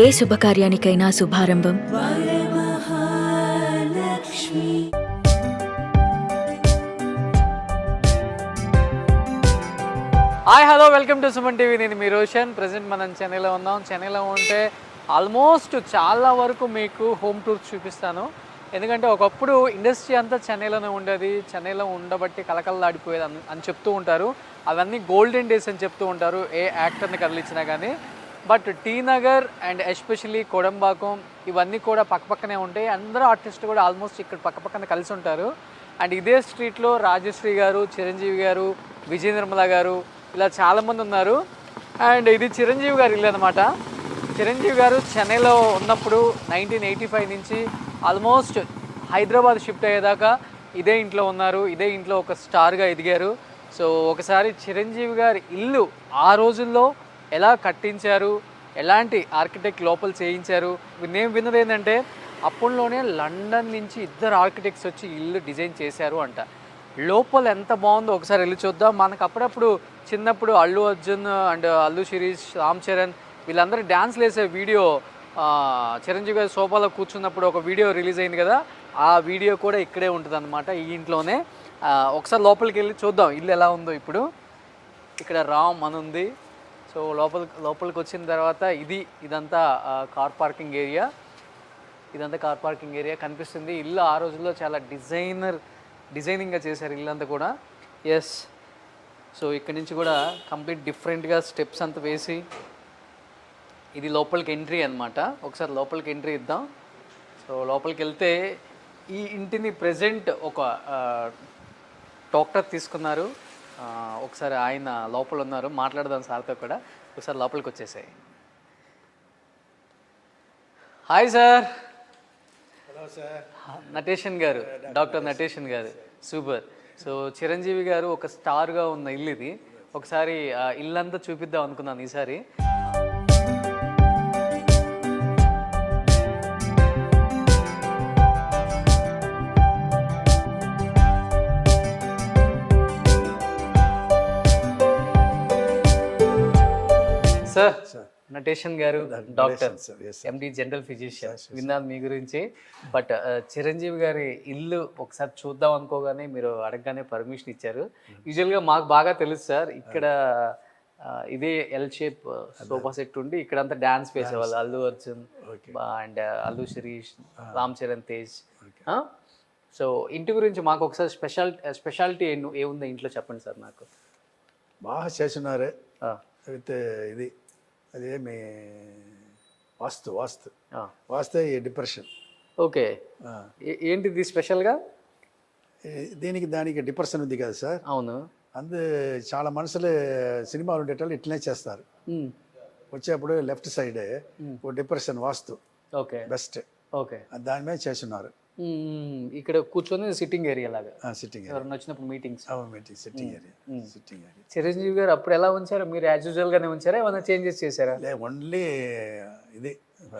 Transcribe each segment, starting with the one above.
ఏ శుభకార్యానికైనా శుభారంభం hi hello welcome to Suman TV. నేను మీ రోషన్. ప్రజెంట్ మనం చెన్నైలో ఉన్నాం. చెన్నైలో ఉంటే ఆల్మోస్ట్ చాలా వరకు మీకు హోమ్ టూర్స్ చూపిస్తాను. ఎందుకంటే ఒకప్పుడు ఇండస్ట్రీ అంతా చెన్నైలోనే ఉండేది, చెన్నైలో ఉండబట్టి కలకలలాడిపోయేది అని చెప్తూ ఉంటారు. అవన్నీ గోల్డెన్ డేస్ అని చెప్తూ ఉంటారు ఏ యాక్టర్ని కదిలించినా కానీ. But T Nagar and especially Kodambakkam ఇవన్నీ కూడా పక్కపక్కనే ఉంటాయి. అందరూ ఆర్టిస్టులు కూడా ఆల్మోస్ట్ ఇక్కడ పక్కపక్కన కలిసి ఉంటారు. అండ్ ఇదే స్ట్రీట్లో రాజశ్రీ గారు, చిరంజీవి గారు, విజయ నిర్మల గారు ఇలా చాలామంది ఉన్నారు. అండ్ ఇది చిరంజీవి గారి ఇల్లు అనమాట. చిరంజీవి గారు చెన్నైలో ఉన్నప్పుడు 1985 నుంచి ఆల్మోస్ట్ హైదరాబాద్ షిఫ్ట్ అయ్యేదాకా ఇదే ఇంట్లో ఉన్నారు. ఇదే ఇంట్లో ఒక స్టార్గా ఎదిగారు. సో ఒకసారి చిరంజీవి గారి ఇల్లు ఆ రోజుల్లో ఎలా కట్టించారు, ఎలాంటి ఆర్కిటెక్ట్ లోపల చేయించారు. నేను విన్నది ఏంటంటే అప్పట్లోనే లండన్ నుంచి ఇద్దరు ఆర్కిటెక్ట్స్ వచ్చి ఇల్లు డిజైన్ చేశారు అంట. లోపల ఎంత బాగుందో ఒకసారి వెళ్ళి చూద్దాం. మనకు అప్పుడప్పుడు చిన్నప్పుడు అల్లు అర్జున్ అండ్ అల్లు శిరీష్, రామ్ చరణ్ వీళ్ళందరూ డ్యాన్స్లు వేసే వీడియో చిరంజీవి గారి సోఫాలో కూర్చున్నప్పుడు ఒక వీడియో రిలీజ్ అయింది కదా, ఆ వీడియో కూడా ఇక్కడే ఉంటుంది అనమాట, ఈ ఇంట్లోనే. ఒకసారి లోపలికి వెళ్ళి చూద్దాం ఇల్లు ఎలా ఉందో. ఇప్పుడు ఇక్కడ రామ్ అని ఉంది. సో లోపలికి వచ్చిన తర్వాత ఇదంతా కార్ పార్కింగ్ ఏరియా. ఇదంతా కార్ పార్కింగ్ ఏరియా కనిపిస్తుంది. ఇల్లు ఆ రోజుల్లో చాలా డిజైనింగ్గా చేశారు ఇల్లంతా కూడా. ఎస్. సో ఇక్కడి నుంచి కూడా కంప్లీట్ డిఫరెంట్గా స్టెప్స్ అంతా వేసి ఇది లోపలికి ఎంట్రీ అనమాట. ఒకసారి లోపలికి ఎంట్రీ ఇద్దాం. సో లోపలికి వెళ్తే ఈ ఇంటిని ప్రెజెంట్ ఒక డాక్టర్ తీసుకున్నారు. ఒకసారి ఆయన లోపల ఉన్నారు, మాట్లాడదాం సార్తో కూడా. ఒకసారి లోపలికి వచ్చేసాయి. Hi sir. Hello sir. Natesan గారు, డాక్టర్ నటేషన్ గారు. సూపర్. సో చిరంజీవి గారు ఒక స్టార్గా ఉన్న ఇల్లు ఇది. ఒకసారి ఇల్లంతా చూపిద్దాం అనుకున్నాను ఈసారి. సార్, నటేషన్ గారు డాక్టర్, ఎండి జనరల్ ఫిజిషియన్. విన్నాను మీ గురించి. బట్ చిరంజీవి గారి ఇల్లు ఒకసారి చూద్దాం అనుకోగానే మీరు అడగగానే పర్మిషన్ ఇచ్చారు. యూజువల్గా మాకు బాగా తెలుసు సార్, ఇక్కడ ఇదే ఎల్ షేప్ సోఫా సెట్ ఉండి ఇక్కడంతా డ్యాన్స్ వేసేవాళ్ళు. అల్లు అర్జున్ అండ్ అల్లు శిరీష్, రామ్ చరణ్ తేజ్. సో ఇంటి గురించి మాకు ఒకసారి స్పెషాలిటీ ఏముందో ఇంట్లో చెప్పండి సార్. నాకు బాగా చేస్తున్నారు అయితే ఇది అదేమి వాస్తే ఈ డిప్రెషన్. ఓకే. ఏంటిది స్పెషల్గా? దీనికి దానికి డిప్రెషన్ ఉంది కదా సార్. అవును. చాలా మనుషులు సినిమాలు ఉండేటప్పుడు ఇట్లనే చేస్తారు. వచ్చేప్పుడు లెఫ్ట్ సైడే ఓ డిప్రెషన్ వాస్తు. ఓకే. బెస్ట్. ఓకే. దాని మీద చేస్తున్నారు. ఇక్కడ కూర్చొని సిట్టింగ్ ఏరియా లాగా. సిట్టింగ్ ఎవరైనా వచ్చినప్పుడు మీటింగ్స్. Sitting area. చిరంజీవి గారు అప్పుడు ఎలా ఉంచారు? మీరు యాజ్ యూజువల్ గానే ఉంచారా, ఏమైనా చేంజెస్ చేశారా? ఓన్లీ ఇది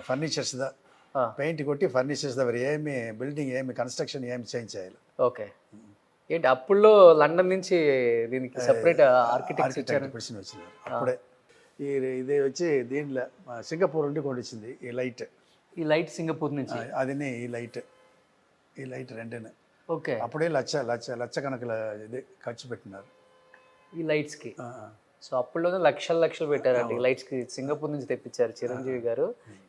ఫర్నిచర్స్ పెయింట్ కొట్టి ఫర్నిచర్స్ ఏమి బిల్డింగ్ ఏమి కన్స్ట్రక్షన్ ఏమి చేంజ్ చేయాలి. ఓకే. ఏంటి అప్పుల్లో లండన్ నుంచి దీనికి సెపరేట్ ఆర్కిటెక్ట్స్ వచ్చినారు అప్పుడే. ఇది వచ్చి దీంట్లో సింగపూర్ నుండి కొనిచ్చింది ఈ లైట్. ఈ లైట్ సింగపూర్ నుంచి. అది ఈ లైట్ రెండేనే. ఓకే. అప్పుడే లక్ష కనుకల ఇది ఖర్చు పెట్టినారు ఈ లైట్స్కి. సో అప్పుల్లోనే లక్షలు పెట్టారండి ఈ లైట్స్కి. సింగపూర్ నుంచి తెప్పించారు చిరంజీవి గారు.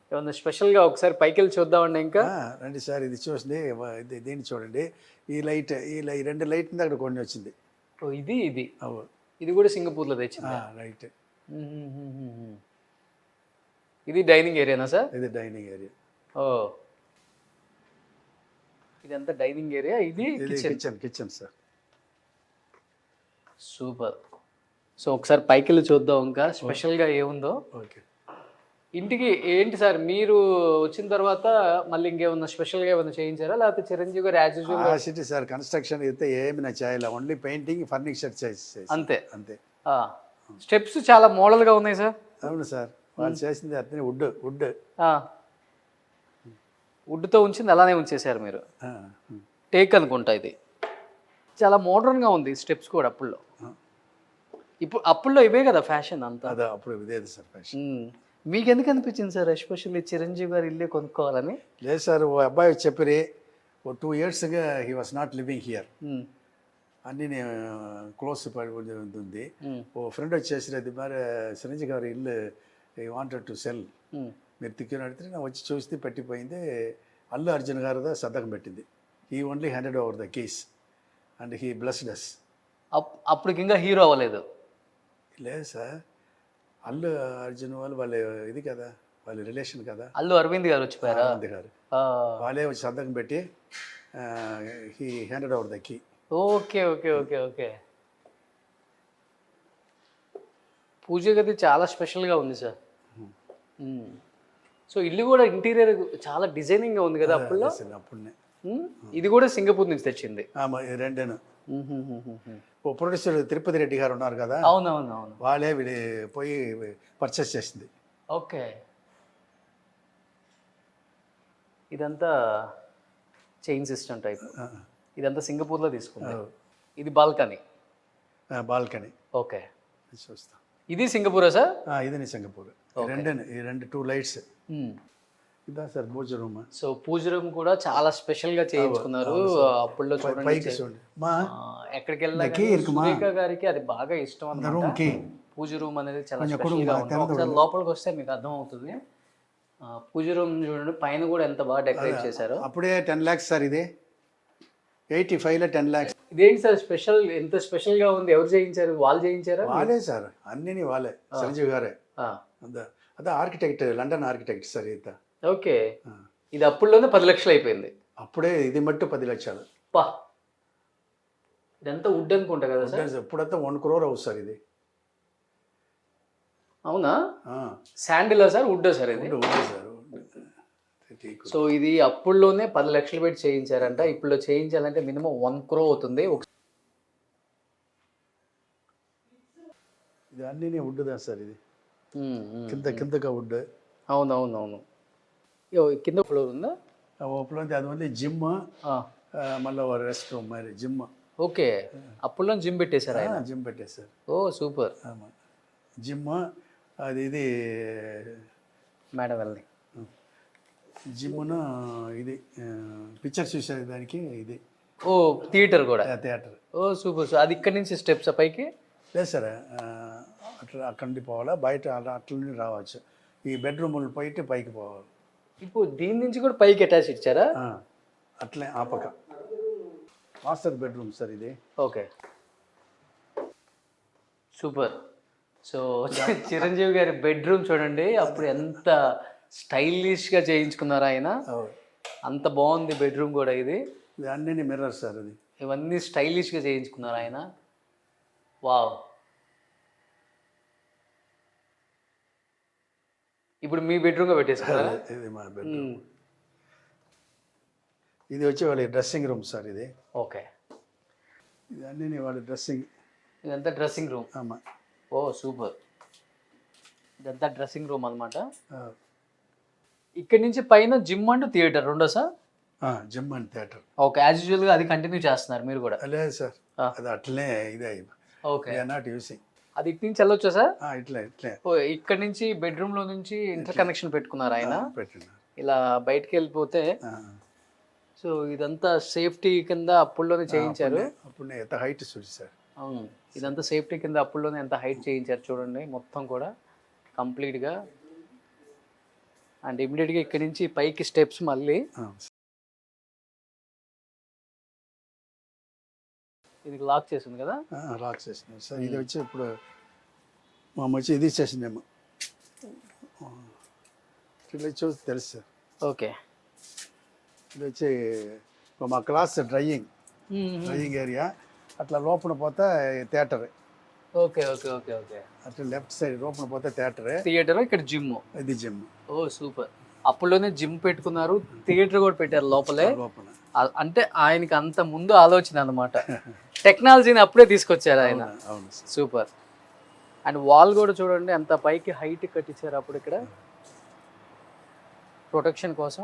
ఏమన్నా స్పెషల్గా ఒకసారి పైకి వెళ్ళి చూద్దామండి. ఇంకా రండి సార్, ఇది చూడండి, దీన్ని చూడండి. ఈ రెండు లైట్ అక్కడ కొన్ని వచ్చింది. ఇది కూడా సింగపూర్లో తెచ్చింది రైట్. ఇది డైనింగ్ ఏరియానా సార్? ఇది డైనింగ్ ఏరియా. ఓ, ఇదంతా డైనింగ్ ఏరియా. ఇది కిచెన్ సార్. సూపర్. సో ఒకసారి పైకి వెళ్ళి చూద్దాం ఇంకా స్పెషల్గా ఏముందో. ఓకే. ఇంటికి ఏంటి సార్ మీరు వచ్చిన తర్వాత మళ్ళీ ఇంకేమన్నా స్పెషల్గా ఏమన్నా చేయించారా, లేకపోతే చిరంజీవి గారు యాజ్ యూజువల్ సార్ కన్స్ట్రక్షన్ అయితే ఏమి నా చేయాలి, ఓన్లీ పెయింటింగ్ ఫర్నిచర్ చేసి అంతే. స్టెప్స్ చాలా మోడల్గా ఉన్నాయి సార్. అవును సార్, వాళ్ళు చేసింది అతని వుడ్తో ఉంచింది అలానే ఉంచేశారు మీరు. టేక్ అనుకుంటా. ఇది చాలా మోడర్న్గా ఉంది. స్టెప్స్ కూడా అప్పుల్లో ఇవే కదా ఫ్యాషన్ అంతా. అప్పుడు ఇదే సార్ ఫ్యాషన్. మీకు ఎందుకు అనిపించింది సార్ ఎస్పెషల్లీ చిరంజీవి గారు ఇల్లే కొనుక్కోవాలని? లేదు సార్, ఓ అబ్బాయి చెప్పిరి, ఓ 2 yearsగా he was not living here. అన్నీ నేను క్లోజ్ పడి ఉంది. ఓ ఫ్రెండ్ వచ్చేసి అది మరి చిరంజీవి గారి ఇల్లు ఈ వాంటెడ్ టు సెల్, మీరు తిక్కిన అడిగితే నేను వచ్చి చూస్తే పెట్టిపోయింది. అల్లు అర్జున్ గారిదా సంతకం పెట్టింది. He only handed over the case and he blessed us. అప్పటికి ఇంకా హీరో అవ్వలేదు. లేదు సార్, అల్లు అర్జున్ వాళ్ళ ఇది కదా, వాళ్ళ రిలేషన్ కదా. అల్లు అరవింద్ గారు వచ్చిపోయారా? అరవింద్ గారు వాళ్ళే వచ్చి సంతకం పెట్టి he handed over the key. Okay okay okay okay. పూజ గది చాలా స్పెషల్గా ఉంది సార్. సో ఇల్లు కూడా ఇంటీరియర్ చాలా డిజైనింగ్గా ఉంది కదా అప్పుడులో. అప్పుడునే ఇది కూడా సింగపూర్ నుంచి తెచ్చింది. రెండేను. ఓ ప్రొడ్యూసర్ తిరుపతి రెడ్డి గారు ఉన్నారు కదా, అవునవునవును, వాళ్ళే పోయి పర్చేస్ చేసింది. ఓకే. ఇదంతా చైన్ సిస్టమ్ టైప్. ఇదంతా సింగపూర్లో తీసుకుంది. ఇది బాల్కనీ. బాల్కనీ. ఓకే, చూస్తాం. ఇది సింగపూరా సార్? ఇది సింగపూర్. ఈ రెండు 2 lights. ఇదా సార్ పూజ రూమ్. సో పూజ రూమ్ కూడా చాలా స్పెషల్ గా చేయించుకున్నారు. అప్పుడులో చూడండి, ఎక్కడికి వెళ్ళినా సురేఖ గారికి అది బాగా ఇష్టం అన్నమాట. పూజ రూమ్ అనేది చాలా స్పెషల్ గా ఉంటుంది. ఒకసారి లోపలికి వస్తే మీకు అర్థం అవుతుంది. పూజ రూమ్ చూడండి, పైన కూడా ఎంత బాగా డెకరేట్ చేశారు. అప్పుడే 10 lakhs సార్, ఇది 85లో 10 lakhs. ఇదేంటి సార్ స్పెషల్, ఎంత స్పెషల్ గా ఉంది? ఎవరు చేయించారు? వాళ్ళు చేయించారా? వాళ్ళే సార్, అన్నీ వాళ్ళే. చిరంజీవి గారే. అదే ఆర్కిటెక్ట్, లండన్ ఆర్కిటెక్ట్ సార్ ఇంత. ఓకే. ఇది అప్పుడులోనే 10 లక్షలు అయిపోయింది. అప్పుడే ఇది మట్టు 10 లక్షలు. పా, ఇదంతా వుడ్ అనుకుంటా కదా సార్? ఇప్పుడంతా 1 crore అవుతుంది సార్ ఇది. అవునా? శాండిలా సార్, వుడ్ సార్ ఇది? సార్. సో ఇది అప్పుడులోనే 10 లక్షలు పెట్టి చేయించారంట. ఇప్పుడు చేయించాలంటే మినిమం 1 crore అవుతుంది. ఇది అన్నీ వుడ్ దా సార్. ఇది కిందగా వుడ్. అవునవునవును. కింద ఫ్లోర్ ఉందా? ఓపెన్ ఉంది. అది ఓన్లీ జిమ్, మళ్ళీ రెస్ట్ రూమ్, మరి జిమ్. ఓకే, అప్పుడులో జిమ్ పెట్టేశారు ఆయన? జిమ్ పెట్టేశారు. ఓ సూపర్. జిమ్ అది ఇది మేడం వెళ్ళి జిమ్ను ఇది పిక్చర్ చూసేది దానికి ఇది. ఓ థియేటర్ కూడా? థియేటర్. ఓ సూపర్. సో అది ఇక్కడ నుంచి స్టెప్స్ పైకి? లేదు సార్, అట్లా అక్కడి నుండి పోవాలా, బయట అట్ల నుండి రావచ్చు. ఈ బెడ్రూములు పోయి పైకి పోవాలి. ఇప్పుడు దీని నుంచి కూడా పైకి అటాచ్ ఇచ్చారా? అట్లే ఆ పక్క మాస్టర్ బెడ్రూమ్ సార్ ఇది. Okay, super. సో చిరంజీవి గారి బెడ్రూమ్ చూడండి, అప్పుడు ఎంత స్టైలిష్గా చేయించుకున్నారు ఆయన. అంత బాగుంది బెడ్రూమ్ కూడా. ఇది అన్నీ మిర్రర్ సార్. అది ఇవన్నీ స్టైలిష్గా చేయించుకున్నారు ఆయన. వావ్. ఇప్పుడు మీ బెడ్రూమ్గా పెట్టేసుకున్నారా? ఇది మా బెడ్రూమ్. ఇది వచ్చి వాళ్ళ డ్రెస్సింగ్ రూమ్ సార్ ఇది. ఓకే, ఇది అన్నీ వాళ్ళ డ్రెస్సింగ్. ఇదంతా డ్రెస్సింగ్ రూమ్. ఆమా. ఓ సూపర్. ఇదంతా డ్రెస్సింగ్ రూమ్ అనమాట. ఇక్కడి నుంచి పైన జిమ్ అండ్ థియేటర్ రెండో sir? Gym and theatre. Okay, as యూజువల్గా అది కంటిన్యూ చేస్తున్నారు మీరు కూడా? లేదు సార్, అది అట్లనే ఇదే. Okay, not using. అది ఇటు నుంచి వెళ్ళొచ్చా సార్? ఇట్లా ఇట్లే. ఓ, ఇక్కడ నుంచి బెడ్రూమ్ లో నుంచి ఇంటర్ కనెక్షన్ పెట్టుకున్నారు ఆయన. పెట్టినారు. ఇలా బయటకు వెళ్ళిపోతే. సో ఇదంతా సేఫ్టీ కింద అప్పుల్లోనే చేయించారు. అప్పుడు ఎంత హైట్ చూసారు. అవును, ఇదంతా సేఫ్టీ కింద అప్పుల్లోనే ఎంత హైట్ చేయించారు చూడండి మొత్తం కూడా కంప్లీట్గా. అండ్ ఇమీడియట్గా ఇక్కడ నుంచి పైకి స్టెప్స్ మళ్ళీ. ఇది లాక్ చేసింది కదా? లాక్ చేసింది సార్. ఇది వచ్చి ఇప్పుడు మా వచ్చి ఇది చేసిందేమో, ఇట్లా చూసి తెలుసు సార్. ఓకే, ఇది వచ్చి మా క్లాస్ డ్రైయింగ్ ఏరియా. అట్లా లోపల పోతే theatre. Okay okay okay okay. అట్లా లెఫ్ట్ సైడ్ లోపల పోతే థియేటర్, ఇక్కడ జిమ్. ఇది జిమ్. ఓ సూపర్. అప్పుడులోనే జిమ్ పెట్టుకున్నారు, థియేటర్ కూడా పెట్టారు లోపలే. లోపల అంటే ఆయనకి అంత ముందు ఆలోచన అనమాట. టెక్నాలజీని అప్పుడే తీసుకొచ్చారు ఆయన. సూపర్. అండ్ వాల్ కూడా చూడండి ఎంత పైకి హైట్ కట్టించారు అప్పుడు ఇక్కడ ప్రొటెక్షన్ కోసం.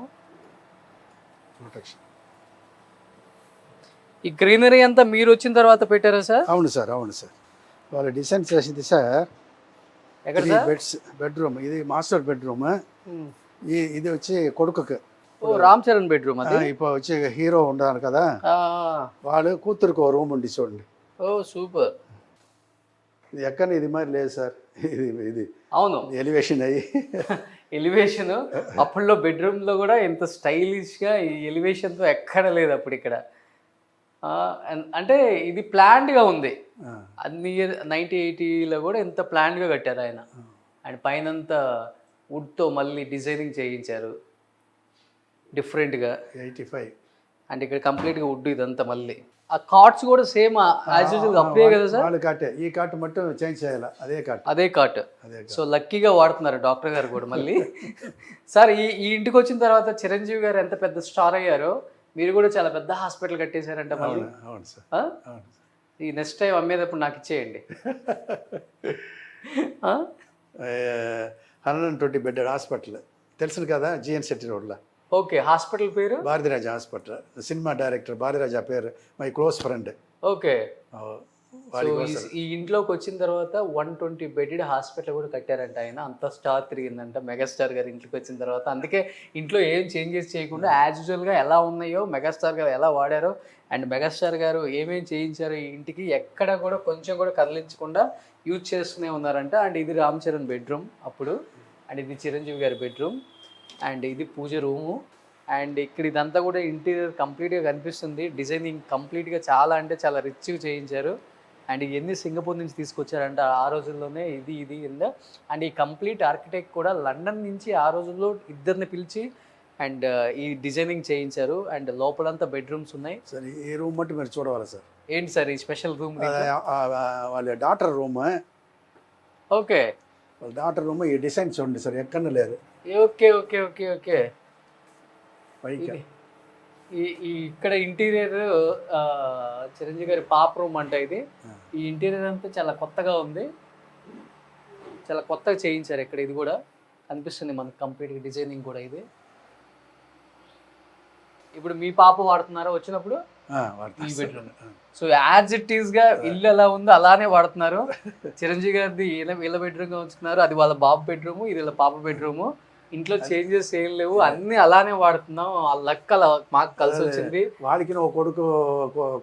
ఈ గ్రీనరీ అంతా మీరు వచ్చిన తర్వాత పెట్టారా సార్? అవును సార్, అవును సార్. వాళ్ళు డిజైన్ చేసింది సార్. ఎక్కడ ఇది సార్? బెడ్రూమ్, ఇది మాస్టర్ బెడ్రూమ్. ఇది వచ్చి కొడుకుకి. ఓ రామ్ చరణ్ బెడ్రూమ్ అది. ఇప్పుడు వచ్చి హీరో ఉన్నారు కదా, వాడు కూతురుకు ఓ రూమ్ ఉండి చూడండి. ఓ సూపర్. ఇది ఎక్కడ ఇది మరి లేదు సార్. ఇది అవును, ఎలివేషన్ అయ్యి ఎలివేషన్ అప్పట్లో బెడ్రూమ్లో కూడా ఎంత స్టైలిష్గా ఈ ఎలివేషన్తో ఎక్కడ లేదు అప్పుడు ఇక్కడ. అంటే ఇది ప్లాన్డ్గా ఉంది అన్ని 1980లో కూడా ఎంత ప్లాన్డ్గా కట్టారు ఆయన. అండ్ పైనంతా వుడ్తో మళ్ళీ డిజైనింగ్ చేయించారు డిఫరెంట్గా. 85. అంటే ఇక్కడ కంప్లీట్గా వుడ్ ఇదంతా మళ్ళీ. ఆ కార్ట్స్ కూడా సేమ్ యాజ్ యూజువల్ అప్పుడే కదా సార్? వాళ్ళు కాటే, ఈ కాట్ మట్టు చేంజ్ చేయాలి, అదే కాట్. అదే కాట్. సో లక్కీగా వాడుతున్నారు డాక్టర్ గారు కూడా మళ్ళీ. సార్ ఈ ఇంటికి వచ్చిన తర్వాత చిరంజీవి గారు ఎంత పెద్ద స్టార్ అయ్యారో, మీరు కూడా చాలా పెద్ద హాస్పిటల్ కట్టేశారంట మళ్ళీ. అవును సార్. ఈ నెక్స్ట్ టైం అమ్మేటప్పుడు నాకు ఇచ్చేయండి. 120 బెడ్ హాస్పిటల్ తెలుసు కదా, జిఎన్ శెట్టి రోడ్లో. ఓకే, హాస్పిటల్ పేరు భారతిరాజ హాస్పిటల్. సినిమా డైరెక్టర్ భారతిరాజ పేరు, మై క్లోజ్ ఫ్రెండ్. ఓకే. ఈ ఇంట్లోకి వచ్చిన తర్వాత 120 బెడెడ్ హాస్పిటల్ కూడా కట్టారంట ఆయన. అంత స్టార్ తిరిగిందంట మెగాస్టార్ గారు ఇంట్లోకి వచ్చిన తర్వాత. అందుకే ఇంట్లో ఏం చేంజెస్ చేయకుండా యాజ్ యూజువల్గా ఎలా ఉన్నాయో, మెగాస్టార్ గారు ఎలా వాడారో అండ్ మెగాస్టార్ గారు ఏమేమి చేయించారో ఈ ఇంటికి ఎక్కడ కూడా కొంచెం కూడా కదిలించకుండా యూజ్ చేస్తూనే ఉన్నారంట. అండ్ ఇది రామ్ చరణ్ బెడ్రూమ్ అప్పుడు, అండ్ ఇది చిరంజీవి గారి బెడ్రూమ్, అండ్ ఇది పూజ రూము. అండ్ ఇక్కడ ఇదంతా కూడా ఇంటీరియర్ కంప్లీట్గా కనిపిస్తుంది. డిజైనింగ్ కంప్లీట్గా చాలా అంటే చాలా రిచ్గా చేయించారు. అండ్ ఇవన్నీ సింగపూర్ నుంచి తీసుకొచ్చారంట ఆ రోజుల్లోనే. ఇది అండ్ ఈ కంప్లీట్ ఆర్కిటెక్ట్ కూడా లండన్ నుంచి ఆ రోజుల్లో ఇద్దరిని పిలిచి అండ్ ఈ డిజైనింగ్ చేయించారు. అండ్ లోపలంతా బెడ్రూమ్స్ ఉన్నాయి. సార్ ఈ రూమ్ మట్టు మీరు చూడవాలి సార్. ఏంటి సార్ ఈ స్పెషల్ రూమ్? వాళ్ళ డాటర్ రూమ్. ఓకే, వాళ్ళ డాటర్ రూమ్. ఈ డిజైన్ చూడండి సార్, ఎక్కడ లేదు. Okay okay okay okay. పైకి ఈ ఇక్కడ ఇంటీరియర్ చిరంజీవి గారి పాప రూమ్ అంట ఇది. ఈ ఇంటీరియర్ అంతా చాలా కొత్తగా ఉంది, చాలా కొత్తగా చేయించారు ఇక్కడ. ఇది కూడా కనిపిస్తుంది మనకు కంప్లీట్గా డిజైనింగ్ కూడా. ఇది ఇప్పుడు మీ పాప వాడుతున్నారా వచ్చినప్పుడు ఈ bedroom? So as it is గా ఇల్లు ఎలా ఉందో అలానే వాడుతున్నారు. చిరంజీవి గారిది వీళ్ళ బెడ్రూమ్ గా ఉంచుతున్నారు, అది వాళ్ళ బాబు బెడ్రూమ్, ఇది వాళ్ళ పాప బెడ్రూమ్. ఇంట్లో చేంజెస్ ఏం లేవు, అన్ని అలానే వాడుతున్నాం. ఆ లక్ అలా మాకు కలిసి వచ్చింది. వాడికి ఒక కొడుకు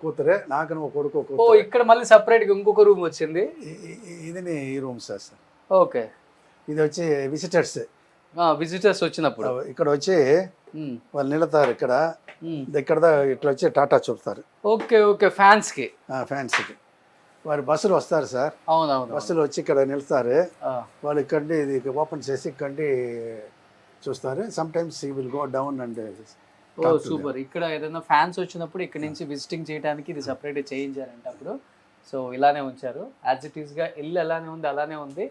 కూతురే, నాకు ఒక కొడుకు కూతురు. ఓ ఇక్కడ మళ్ళీ సపరేట్ గా ఇంకొక రూమ్ వచ్చింది. ఇది ఈ రూమ్ సార్. ఓకే, ఇది వచ్చి విజిటర్స్ వచ్చినప్పుడు ఇక్కడ వచ్చి వాళ్ళు నిలుతారు. ఇక్కడ ఇట్లా వచ్చి టాటా చూపుతారు. ఓకే ఓకే, ఫ్యాన్స్ కి వారి బస్సులు వస్తారు సార్. అవునవును, బస్సులు వచ్చి ఇక్కడ నిలుస్తారు. వాళ్ళు ఇక్కడి ఇది ఓపెన్ చేసి ఇక్కడి చూస్తారు. Sometimes he will go down and. Oh super. ఇక్కడ ఏదైనా ఫ్యాన్స్ వచ్చినప్పుడు ఇక్కడ నుంచి విజిటింగ్ చేయడానికి ఇది సపరేట్ చేయించారంట అప్పుడు. సో ఇలానే ఉంచారు, యాజ్ ఇట్ ఈస్గా ఇల్లు ఎలానే ఉంది అలానే ఉంది.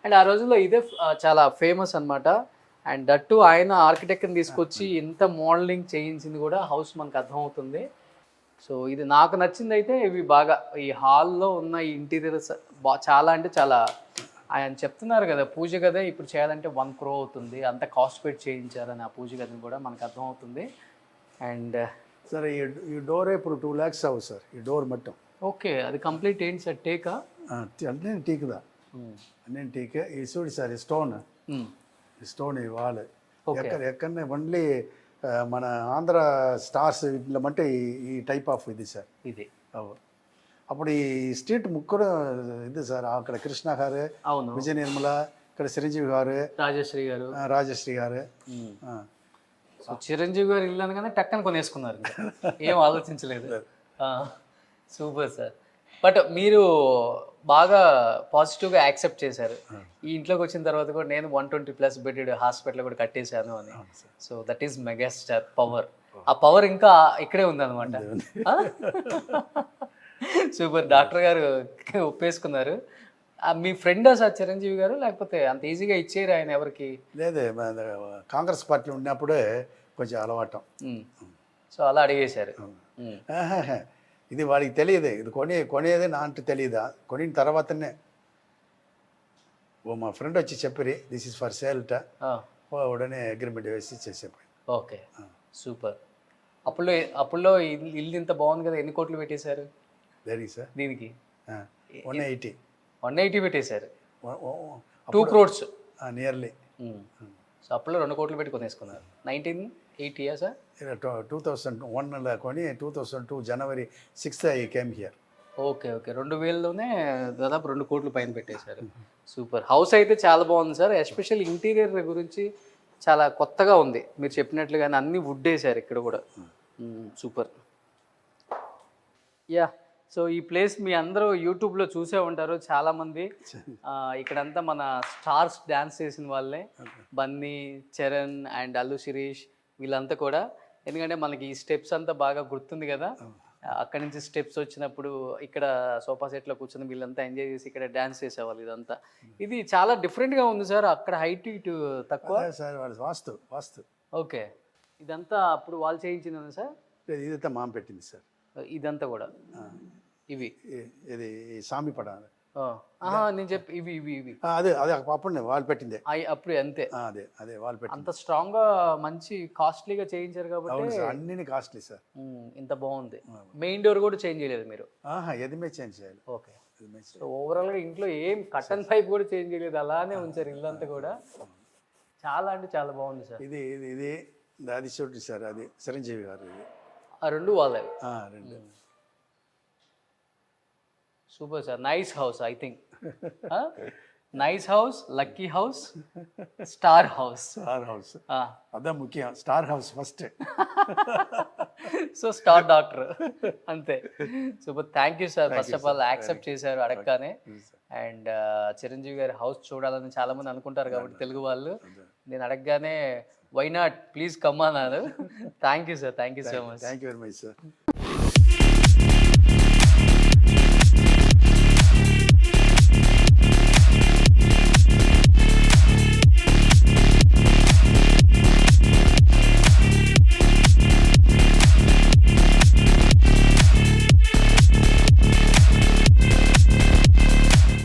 అండ్ ఆ రోజుల్లో ఇదే చాలా ఫేమస్ అనమాట. అండ్ దట్టు ఆయన ఆర్కిటెక్ట్ని తీసుకొచ్చి ఇంత మోడలింగ్ చేయించింది కూడా హౌస్ మనకు అర్థమవుతుంది. సో ఇది నాకు నచ్చింది అయితే ఇవి బాగా. ఈ హాల్లో ఉన్న ఈ ఇంటీరియర్స్ చాలా అంటే చాలా. ఆయన చెప్తున్నారు కదా పూజ గదే ఇప్పుడు చేయాలంటే 1 crore అవుతుంది, అంత కాస్ట్ పెట్టి చేయించారని ఆ పూజ గదిని కూడా మనకు అర్థమవుతుంది. అండ్ సార్ ఈ డోర్ ఇప్పుడు 2 lakhs అవ్వు సార్. ఈ డోర్ మొత్తం ఓకే, అది కంప్లీట్ ఏంటి సార్? టేకా? అన్నీ టీక్దా, అన్నీ టీకే. ఈ చూడు సార్, ఈ స్టోన్ ఈ వాల్ ఎక్కడనే ఓన్లీ మన ఆంధ్ర స్టార్స్ ఇట్లా అంటే ఈ టైప్ ఆఫ్ ఇది సార్. ఇది అప్పుడు ఈ స్ట్రీట్ ముగ్గురు ఇది సార్. అక్కడ కృష్ణ గారు, విజయ నిర్మల, ఇక్కడ చిరంజీవి గారు, రాజశ్రీ గారు. సో చిరంజీవి గారు ఇల్లు అనగానే టక్కని కొనేసుకున్నారు, ఏం ఆలోచించలేదు. Super sir. బట్ మీరు బాగా పాజిటివ్గా యాక్సెప్ట్ చేశారు. ఈ ఇంట్లోకి వచ్చిన తర్వాత కూడా నేను 120+ బెడెడ్ హాస్పిటల్ కూడా కట్టేశాను అని. So that is megastar power. ఆ పవర్ ఇంకా ఇక్కడే ఉందన్నమాట. సూపర్. డాక్టర్ గారు ఒప్పేసుకున్నారు. మీ ఫ్రెండ్ సార్ చిరంజీవి గారు, లేకపోతే అంత ఈజీగా ఇచ్చేరు ఆయన ఎవరికి? లేదే, కాంగ్రెస్ పార్టీలో ఉన్నప్పుడే కొంచెం అలవాటం. సో అలా అడిగేశారు. ఇది వాడికి తెలియదు, ఇది కొనేది నా అంటే తెలియదా. కొనిన తర్వాతనే మా ఫ్రెండ్ వచ్చి చెప్పి దిస్ ఇస్ ఫర్ సేల్ట, ఉడనే అగ్రిమెంట్ వేసి చేసేపోయి. Okay super. అప్పుల్లో ఇల్లు ఇంత బాగుంది కదా, ఎన్ని కోట్లు పెట్టేశారు దేనికి సార్? దీనికి 180 180 పెట్టేశారు. 2 crores. నియర్లీ సో అప్పుడు 2 కోట్లు పెట్టి కొనేసుకున్నారు. 1980 సార్? 2001లో కొని 2002 January 6th I came here. Okay, 2000లోనే దాదాపు 2 కోట్లు పైన పెట్టేశారు. సూపర్. హౌస్ అయితే చాలా బాగుంది సార్. ఎస్పెషల్ ఇంటీరియర్ గురించి చాలా కొత్తగా ఉంది. మీరు చెప్పినట్లుగానే అన్ని వుడ్ వేసారు ఇక్కడ కూడా. సూపర్. యా, సో ఈ ప్లేస్ మీ అందరూ యూట్యూబ్లో చూసే ఉంటారు చాలామంది. ఇక్కడంతా మన స్టార్స్ డ్యాన్స్ చేసిన వాళ్ళే, బన్నీ, చరణ్ అండ్ అల్లు శిరీష్ వీళ్ళంతా కూడా. ఎందుకంటే మనకి ఈ స్టెప్స్ అంతా బాగా గుర్తుంది కదా. అక్కడి నుంచి స్టెప్స్ వచ్చినప్పుడు ఇక్కడ సోఫా సెట్లో కూర్చొని వీళ్ళంతా ఎంజాయ్ చేసి ఇక్కడ డ్యాన్స్ చేసేవాళ్ళు. ఇదంతా ఇది చాలా డిఫరెంట్గా ఉంది సార్. అక్కడ హైట్ ఇటు తక్కువ సార్ వాస్తు. ఓకే, ఇదంతా అప్పుడు వాళ్ళు చేయించిందా సార్? ఇదంతా మామ పెట్టింది సార్. ఇదంతా కూడా ఇవి ఇది సామి పడ నేను చెప్పి ఇవి ఇవి ఇవి అదే అప్పుడు వాళ్ళు పెట్టిందే అప్పుడు అంతే. అదే వాళ్ళు పెట్టి అంత స్ట్రాంగ్ గా మంచి కాస్ట్లీగా చేయించారు కాబట్టి అన్ని కాస్ట్లీ సార్. ఇంత బాగుంది. మెయిన్ డోర్ కూడా చేంజ్ చేయలేదు మీరు? ఎదిమే చేంజ్ చేయాలి. ఓకే, సో ఓవరాల్ గా ఇంట్లో ఏం కట్టన్ పైప్ కూడా చేంజ్ చేయలేదు, అలానే ఉంచారు ఇల్లంతా కూడా. చాలా అంటే చాలా బాగుంది సార్. ఇది అది చూడండి సార్, అది చిరంజీవి గారు. ఇది ఆ రెండు వాళ్ళే. రెండు. Super sir. Nice house I think. Nice house, lucky house, star house. అదే ముఖ్యం, star house first. So star doctor అంతే. Super. Thank you sir. First of all accept చేశారు అడగగానే. అండ్ చిరంజీవి గారి హౌస్ చూడాలని చాలా మంది అనుకుంటారు కాబట్టి తెలుగు వాళ్ళు. నేను అడగగానే వై నాట్ ప్లీజ్ కమ్ అన్నారు. Thank you sir. Thank you so much. Thank you very much sir.